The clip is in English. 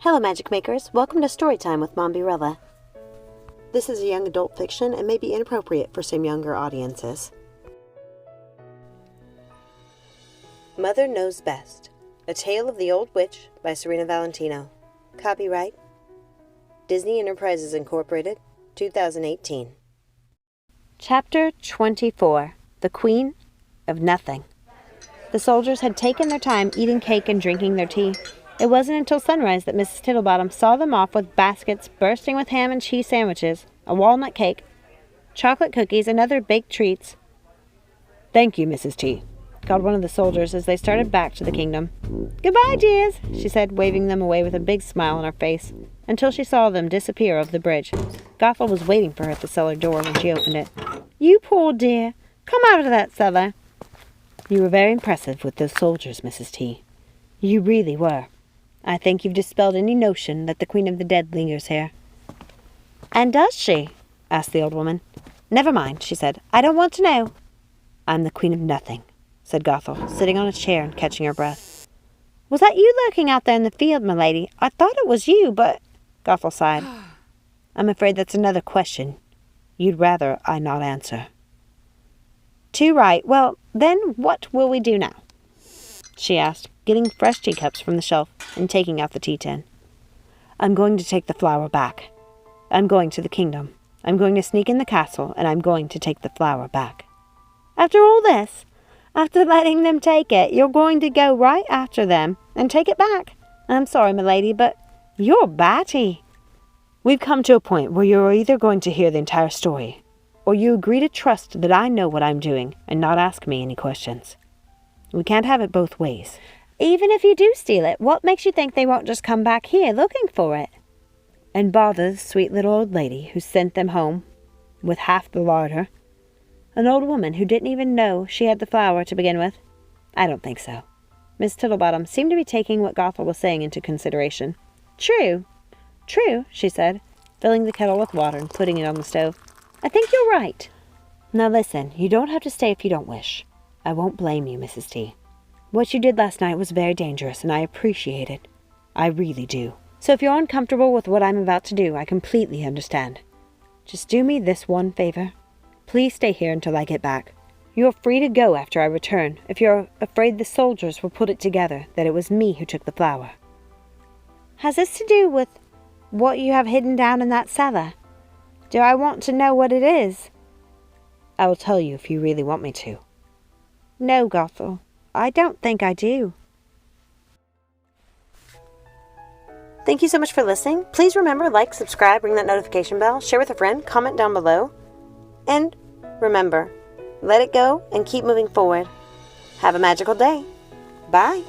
Hello Magic Makers, welcome to Storytime with Mombierella. This is a young adult fiction and may be inappropriate for some younger audiences. Mother Knows Best, A Tale of the Old Witch by Serena Valentino. Copyright Disney Enterprises Incorporated, 2018. Chapter 24, The Queen of Nothing. The soldiers had taken their time eating cake and drinking their tea. It wasn't until sunrise that Mrs. Tittlebottom saw them off with baskets bursting with ham and cheese sandwiches, a walnut cake, chocolate cookies, and other baked treats. "Thank you, Mrs. T," called one of the soldiers as they started back to the kingdom. "Goodbye, dears," she said, waving them away with a big smile on her face, until she saw them disappear over the bridge. Gothel was waiting for her at the cellar door when she opened it. "You poor dear, come out of that cellar." "You were very impressive with those soldiers, Mrs. T. You really were. I think you've dispelled any notion that the Queen of the Dead lingers here." "And does she?" asked the old woman. "Never mind," she said. "I don't want to know." "I'm the Queen of Nothing," said Gothel, sitting on a chair and catching her breath. "Was that you lurking out there in the field, my lady? I thought it was you, but—" Gothel sighed. "I'm afraid that's another question you'd rather I not answer." "Too right. Well, then what will we do now?" she asked, getting fresh teacups from the shelf and taking out the tea tin. "I'm going to take the flower back. I'm going to the kingdom. I'm going to sneak in the castle, and I'm going to take the flower back." "After all this? After letting them take it, you're going to go right after them and take it back? I'm sorry, milady, but you're batty." "We've come to a point where you're either going to hear the entire story, or you agree to trust that I know what I'm doing and not ask me any questions. We can't have it both ways." "Even if you do steal it, what makes you think they won't just come back here looking for it?" "And bother the sweet little old lady who sent them home with half the larder? An old woman who didn't even know she had the flower to begin with? I don't think so." Miss Tittlebottom seemed to be taking what Gothel was saying into consideration. True, she said, filling the kettle with water and putting it on the stove. "I think you're right. Now listen, you don't have to stay if you don't wish. I won't blame you, Mrs. T. What you did last night was very dangerous, and I appreciate it. I really do. So if you're uncomfortable with what I'm about to do, I completely understand. Just do me this one favor. Please stay here until I get back. You're free to go after I return if you're afraid the soldiers will put it together that it was me who took the flower." "Has this to do with what you have hidden down in that cellar? Do I want to know what it is?" "I will tell you if you really want me to." "No, Gothel, I don't think I do." Thank you so much for listening. Please remember, like, subscribe, ring that notification bell, share with a friend, comment down below. And remember, let it go and keep moving forward. Have a magical day. Bye.